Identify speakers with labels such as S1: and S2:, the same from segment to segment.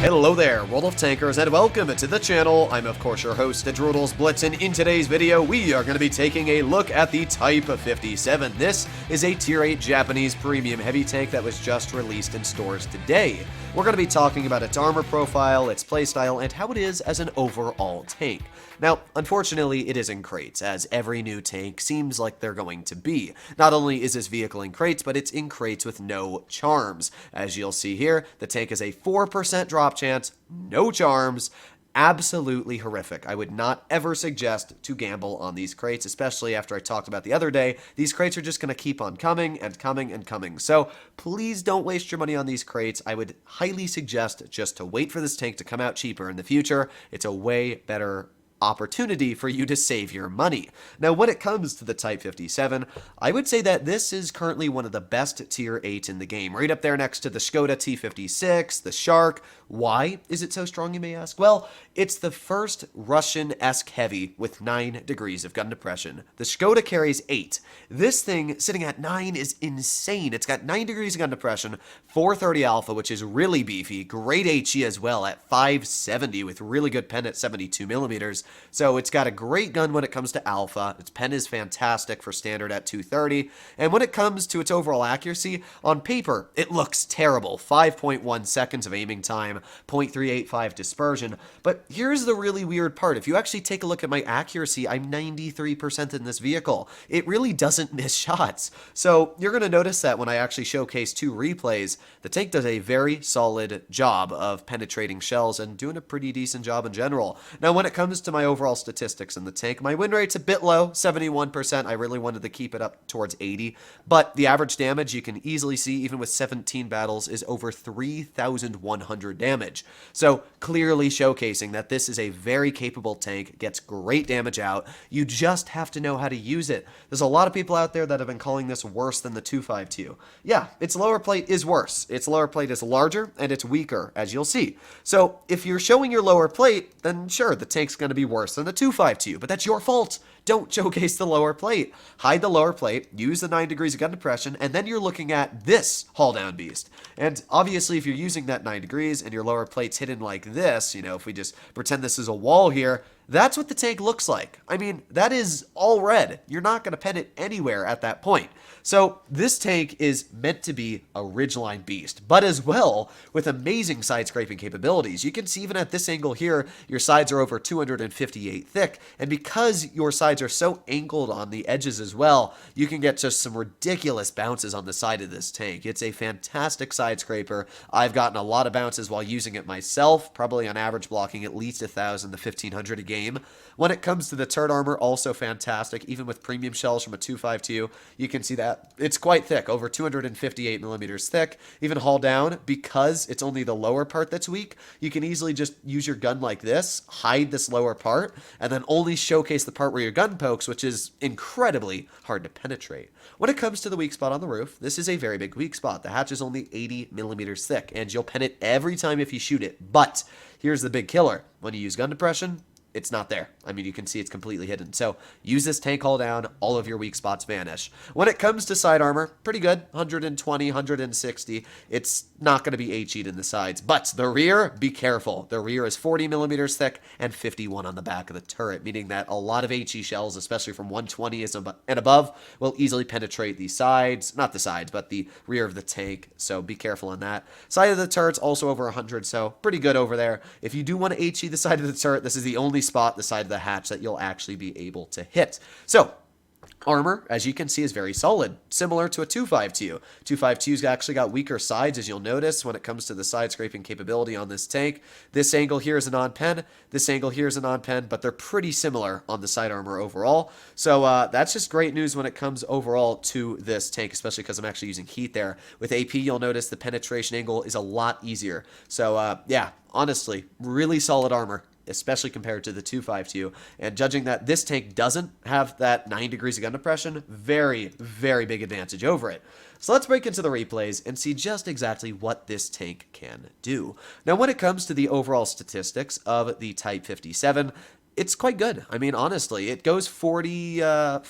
S1: Hello there, World of Tankers, and welcome to the channel. I'm of course your host, Droodles Blitz, and in today's video, we are going to be taking a look at the Type 57. This is a Tier 8 Japanese premium heavy tank that was just released in stores today. We're going to be talking about its armor profile, its playstyle, and how it is as an overall tank. Now, unfortunately, it is in crates, as every new tank seems like they're going to be. Not only is this vehicle in crates, but it's in crates with no charms. As you'll see here, the tank is a 4% drop chance, no charms, absolutely horrific. I would not ever suggest to gamble on these crates, especially after I talked about the other day. These crates are just going to keep on coming and coming and coming. So please don't waste your money on these crates. I would highly suggest just to wait for this tank to come out cheaper in the future. It's a way better opportunity for you to save your money. Now, when it comes to the Type 57, I would say that this is currently one of the best Tier 8 in the game, right up there next to the Skoda T56, the Shark. Why is it so strong, you may ask? Well, it's the first Russian-esque heavy with 9 degrees of gun depression. The Skoda carries 8. This thing sitting at 9 is insane. It's got 9 degrees of gun depression, 430 alpha, which is really beefy, great HE as well at 570 with really good pen at 72 millimeters. So it's got a great gun when it comes to alpha. Its pen is fantastic for standard at 230. And when it comes to its overall accuracy, on paper, it looks terrible. 5.1 seconds of aiming time, 0.385 dispersion. But here's the really weird part. If you actually take a look at my accuracy, I'm 93% in this vehicle. It really doesn't miss shots. So you're going to notice that when I actually showcase 2 replays, the tank does a very solid job of penetrating shells and doing a pretty decent job in general. Now, when it comes to my overall statistics in the tank, my win rate's a bit low, 71%. I really wanted to keep it up towards 80, but the average damage you can easily see, even with 17 battles, is over 3,100 damage. So clearly showcasing that this is a very capable tank, gets great damage out. You just have to know how to use it. There's a lot of people out there that have been calling this worse than the 252. Yeah, its lower plate is worse. Its lower plate is larger and it's weaker, as you'll see. So if you're showing your lower plate, then sure, the tank's going to be worse than the 252, but that's your fault. Don't showcase the lower plate. Hide the lower plate, use the 9 degrees of gun depression, and then you're looking at this haul down beast. And obviously, if you're using that 9 degrees and your lower plate's hidden like this, you know, if we just pretend this is a wall here, that's what the tank looks like. I mean, that is all red. You're not going to pen it anywhere at that point. So this tank is meant to be a ridgeline beast, but as well with amazing side scraping capabilities. You can see even at this angle here, your sides are over 258 thick, and because your sides are so angled on the edges as well, you can get just some ridiculous bounces on the side of this tank. It's a fantastic side scraper. I've gotten a lot of bounces while using it myself, probably on average blocking at least 1,000 to 1,500 a game. When it comes to the turret armor, also fantastic. Even with premium shells from a 252, you can see that it's quite thick, over 258 millimeters thick. Even haul down, because it's only the lower part that's weak, you can easily just use your gun like this, hide this lower part, and then only showcase the part where your gun pokes, which is incredibly hard to penetrate. When it comes to the weak spot on the roof, this is a very big weak spot. The hatch is only 80 millimeters thick, and you'll pen it every time if you shoot it. But here's the big killer. When you use gun depression, it's not there. I mean, you can see it's completely hidden. So use this tank haul down, all of your weak spots vanish. When it comes to side armor, pretty good, 120, 160. It's not going to be HE'd in the sides, but the rear, be careful. The rear is 40 millimeters thick and 51 on the back of the turret, meaning that a lot of HE shells, especially from 120 and above, will easily penetrate the sides, not the sides, but the rear of the tank. So be careful on that. Side of the turret's also over 100, so pretty good over there. If you do want to HE the side of the turret, this is the only spot, the side of the hatch, that you'll actually be able to hit. So armor, as you can see, is very solid, similar to a 252. 252's actually got weaker sides, as you'll notice when it comes to the side scraping capability on this tank. This angle here is a non-pen, this angle here is a non-pen, but they're pretty similar on the side armor overall. So that's just great news when it comes overall to this tank, especially because I'm actually using heat there. With AP, you'll notice the penetration angle is a lot easier. So yeah, honestly, really solid armor, especially compared to the 252. And judging that this tank doesn't have that 9 degrees of gun depression, very, very big advantage over it. So let's break into the replays and see just exactly what this tank can do. Now, when it comes to the overall statistics of the Type 57, it's quite good. I mean, honestly, it goes 39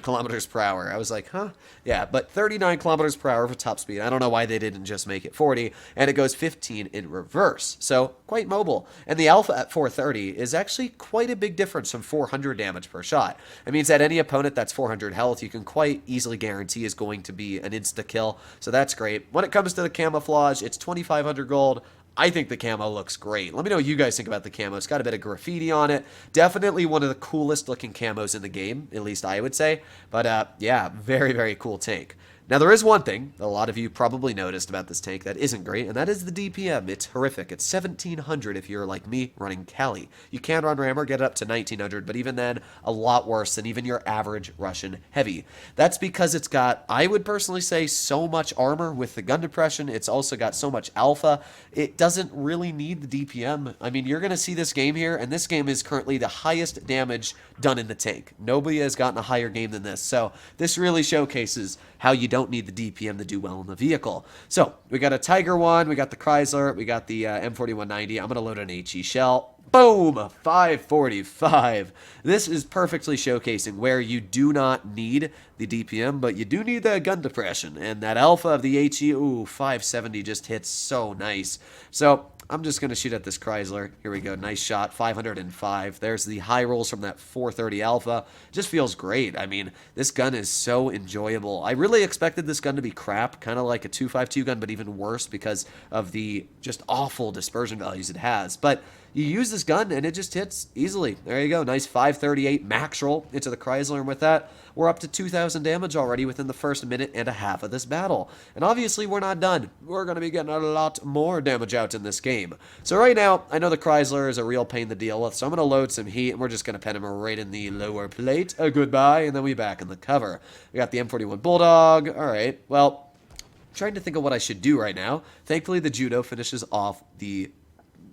S1: kilometers per hour. I was like, huh? Yeah, but 39 kilometers per hour for top speed. I don't know why they didn't just make it 40. And it goes 15 in reverse. So quite mobile. And the alpha at 430 is actually quite a big difference from 400 damage per shot. It means that any opponent that's 400 health, you can quite easily guarantee is going to be an insta-kill. So that's great. When it comes to the camouflage, it's 2,500 gold. I think the camo looks great. Let me know what you guys think about the camo. It's got a bit of graffiti on it. Definitely one of the coolest looking camos in the game, at least I would say. But yeah, very, very cool tank. Now, there is one thing that a lot of you probably noticed about this tank that isn't great, and that is the DPM. It's horrific. It's 1,700 if you're like me running Cali. You can run Rammer, get it up to 1,900, but even then, a lot worse than even your average Russian heavy. That's because it's got, I would personally say, so much armor with the gun depression. It's also got so much alpha. It doesn't really need the DPM. I mean, you're going to see this game here, and this game is currently the highest damage done in the tank. Nobody has gotten a higher game than this, so this really showcases how you don't need the DPM to do well in the vehicle. So, we got a Tiger 1, we got the Chrysler, we got the M4190. I'm going to load an HE shell. Boom! 545. This is perfectly showcasing where you do not need the DPM, but you do need that gun depression. And that alpha of the HE, ooh, 570 just hits so nice. So, I'm just going to shoot at this Chrysler. Here we go. Nice shot. 505. There's the high rolls from that 430 Alpha. Just feels great. I mean, this gun is so enjoyable. I really expected this gun to be crap, kind of like a 252 gun, but even worse because of the just awful dispersion values it has. But you use this gun, and it just hits easily. There you go. Nice 538 max roll into the Chrysler, and with that, we're up to 2,000 damage already within the first minute and a half of this battle. And obviously, we're not done. We're going to be getting a lot more damage out in this game. So right now, I know the Chrysler is a real pain to deal with, so I'm going to load some heat, and we're just going to pen him right in the lower plate. Goodbye, and then we back in the cover. We got the M41 Bulldog. All right, well, I'm trying to think of what I should do right now. Thankfully, the Judo finishes off the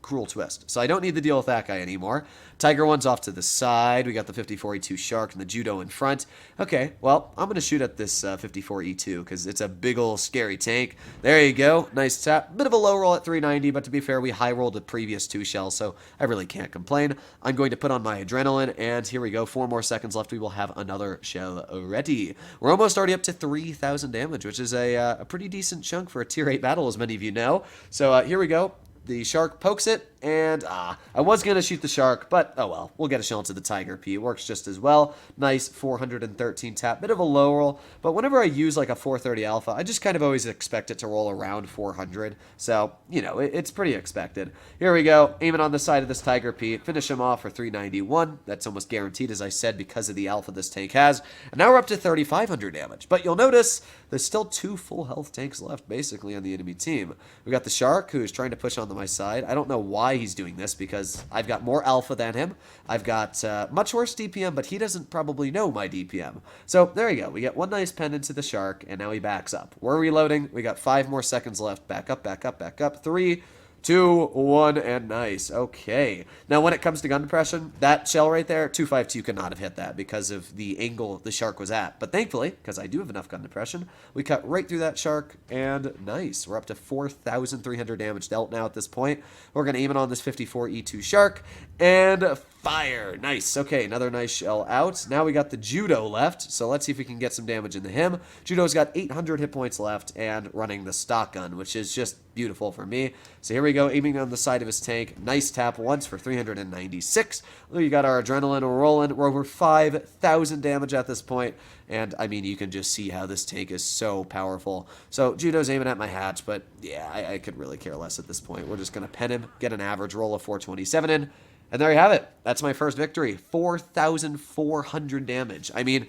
S1: Cruel Twist. So I don't need to deal with that guy anymore. Tiger 1's off to the side. We got the 54E2 Shark and the Judo in front. Okay, well, I'm going to shoot at this 54E2 because it's a big ol' scary tank. There you go. Nice tap. Bit of a low roll at 390, but to be fair, we high rolled the previous 2 shells, so I really can't complain. I'm going to put on my adrenaline, and here we go. 4 more seconds left. We will have another shell ready. We're almost already up to 3,000 damage, which is a pretty decent chunk for a tier 8 battle, as many of you know. So here we go. The Shark pokes it, and I was going to shoot the Shark, but oh well. We'll get a shell into the Tiger P. It works just as well. Nice 413 tap. Bit of a low roll, but whenever I use like a 430 Alpha, I just kind of always expect it to roll around 400. So, you know, it's pretty expected. Here we go. Aiming on the side of this Tiger P. Finish him off for 391. That's almost guaranteed, as I said, because of the Alpha this tank has. And now we're up to 3,500 damage. But you'll notice there's still 2 full health tanks left, basically, on the enemy team. We got the Shark, who is trying to push on my side. I don't know why he's doing this, because I've got more alpha than him. I've got much worse DPM, but he doesn't probably know my DPM. So there you go. We get one nice pen into the Shark, and now he backs up. We're reloading. We got 5 more seconds left. Back up, back up, back up. 3, 2, 1, and nice. Okay. Now, when it comes to gun depression, that shell right there, 252 could not have hit that because of the angle the Shark was at. But thankfully, because I do have enough gun depression, we cut right through that Shark, and nice. We're up to 4,300 damage dealt now at this point. We're going to aim it on this 54E2 Shark, and fire. Nice. Okay, another nice shell out. Now we got the Judo left, so let's see if we can get some damage into him. Judo's got 800 hit points left and running the stock gun, which is just beautiful for me. So here we go, aiming on the side of his tank. Nice tap once for 396. We got our adrenaline rolling. We're over 5,000 damage at this point. And, I mean, you can just see how this tank is so powerful. So, Judo's aiming at my hatch, but, yeah, I could really care less at this point. We're just going to pen him, get an average roll of 427 in. And there you have it. That's my first victory. 4,400 damage. I mean,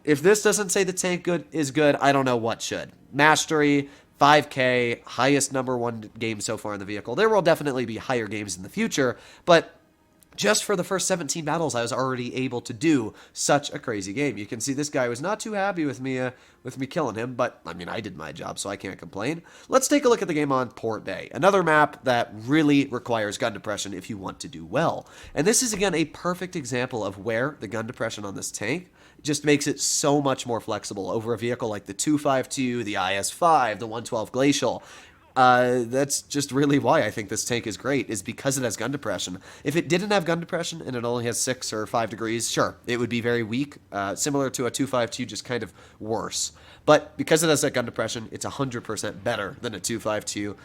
S1: if this doesn't say the tank is good, I don't know what should. Mastery, 5K, highest number 1 game so far in the vehicle. There will definitely be higher games in the future, but just for the first 17 battles, I was already able to do such a crazy game. You can see this guy was not too happy with me killing him, but, I mean, I did my job, so I can't complain. Let's take a look at the game on Port Bay, another map that really requires gun depression if you want to do well. And this is, again, a perfect example of where the gun depression on this tank just makes it so much more flexible over a vehicle like the 252, the IS-5, the 112 Glacial. That's just really why I think this tank is great, is because it has gun depression. If it didn't have gun depression and it only has 6 or 5 degrees, sure, it would be very weak, similar to a 252, just kind of worse. But because it has that gun depression, it's 100% better than a 252.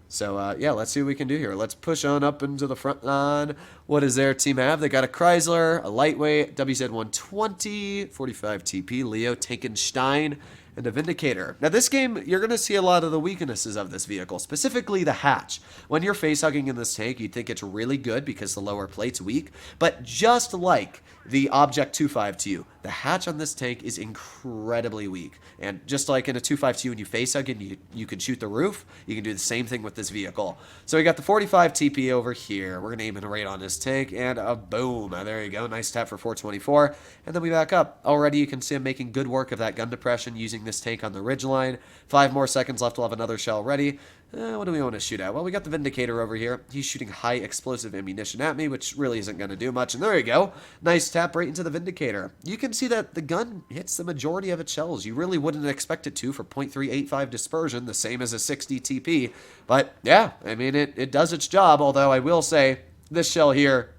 S1: So, yeah, let's see what we can do here. Let's push on up into the front line. What does their team have? They got a Chrysler, a lightweight, WZ-120, 45 TP, Leo Tankenstein, and a Vindicator. Now, this game, you're going to see a lot of the weaknesses of this vehicle, specifically the hatch. When you're face-hugging in this tank, you'd think it's really good because the lower plate's weak, but just like the Object 252, the hatch on this tank is incredibly weak. And just like in a 252, when you face-hug and you can shoot the roof, you can do the same thing with this vehicle. So we got the 45 TP over here. We're going to aim it right on this tank, and boom. There you go. Nice tap for 424. And then we back up. Already you can see I'm making good work of that gun depression using this tank on the ridgeline. 5 more seconds left. We'll have another shell ready. What do we want to shoot at? Well, we got the Vindicator over here. He's shooting high explosive ammunition at me, which really isn't going to do much. And there you go. Nice tap right into the Vindicator. You can see that the gun hits the majority of its shells. You really wouldn't expect it to for 0.385 dispersion, the same as a 60 TP. But yeah, I mean, it does its job, although I will say this shell here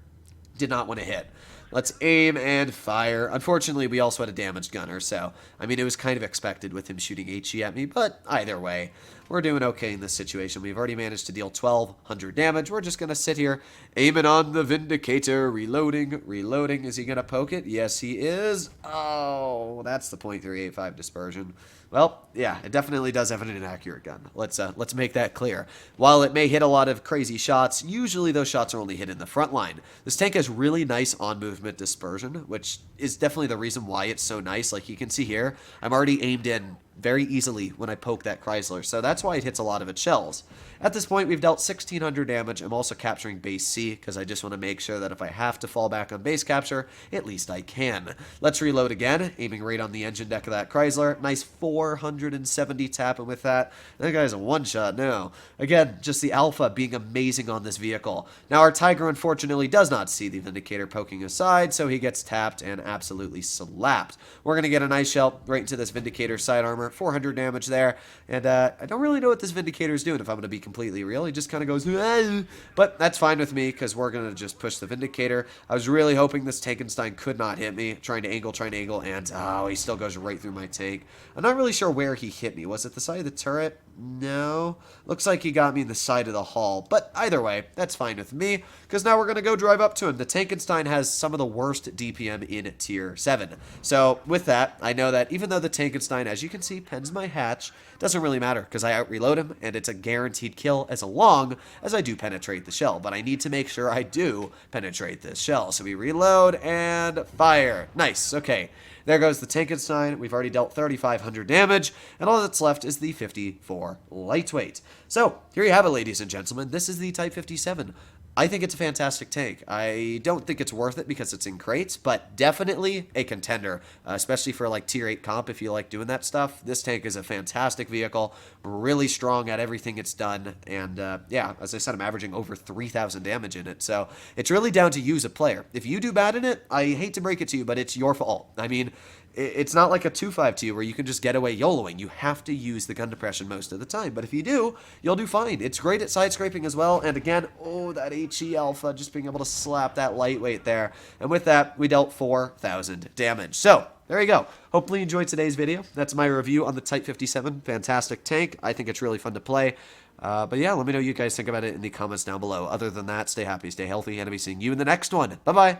S1: did not want to hit. Let's aim and fire. Unfortunately, we also had a damaged gunner, so, I mean, it was kind of expected with him shooting HE at me, but either way, we're doing okay in this situation. We've already managed to deal 1,200 damage. We're just going to sit here, aiming on the Vindicator, reloading. Is he going to poke it? Yes, he is. Oh, that's the .385 dispersion. Well, yeah, it definitely does have an inaccurate gun. Let's make that clear. While it may hit a lot of crazy shots, usually those shots are only hit in the front line. This tank has really nice on-movement dispersion, which is definitely the reason why it's so nice. Like you can see here, I'm already aimed in very easily when I poke that Chrysler, so that's why it hits a lot of its shells. At this point, we've dealt 1,600 damage. I'm also capturing base C, because I just want to make sure that if I have to fall back on base capture, at least I can. Let's reload again, aiming right on the engine deck of that Chrysler. Nice 470 tap, and with that, that guy's a one-shot now. Again, just the alpha being amazing on this vehicle. Now, our Tiger, unfortunately, does not see the Vindicator poking aside, so he gets tapped and absolutely slapped. We're going to get a nice shell right into this Vindicator side armor. 400 damage there, and I don't really know what this Vindicator is doing, if I'm going to be completely real. He just kind of goes, "Aah," but that's fine with me, because we're going to just push the Vindicator. I was really hoping this Tankenstein could not hit me, trying to angle, and oh, he still goes right through my tank. I'm not really sure where he hit me. Was it the side of the turret? No. Looks like he got me in the side of the hull, but either way, that's fine with me, because now we're going to go drive up to him. The Tankenstein has some of the worst DPM in Tier 7, so with that, I know that even though the Tankenstein, as you can see, pens my hatch, doesn't really matter, because I out-reload him, and it's a guaranteed kill as long as I do penetrate the shell, but I need to make sure I do penetrate this shell. So we reload and fire. Nice, okay. There goes the Tankenstein. We've already dealt 3,500 damage, and all that's left is the 54 lightweight. So, here you have it, ladies and gentlemen. This is the Type 57. I think it's a fantastic tank. I don't think it's worth it because it's in crates, but definitely a contender, especially for like Tier 8 comp if you like doing that stuff. This tank is a fantastic vehicle, really strong at everything it's done, and yeah, as I said, I'm averaging over 3,000 damage in it, so it's really down to you as a player. If you do bad in it, I hate to break it to you, but it's your fault. I mean, it's not like a 252 where you can just get away YOLOing. You have to use the gun depression most of the time. But if you do, you'll do fine. It's great at side scraping as well. And again, oh, that HE Alpha, just being able to slap that lightweight there. And with that, we dealt 4,000 damage. So, there you go. Hopefully you enjoyed today's video. That's my review on the Type 57. Fantastic tank. I think it's really fun to play. But yeah, let me know what you guys think about it in the comments down below. Other than that, stay happy, stay healthy, and I'll be seeing you in the next one. Bye-bye.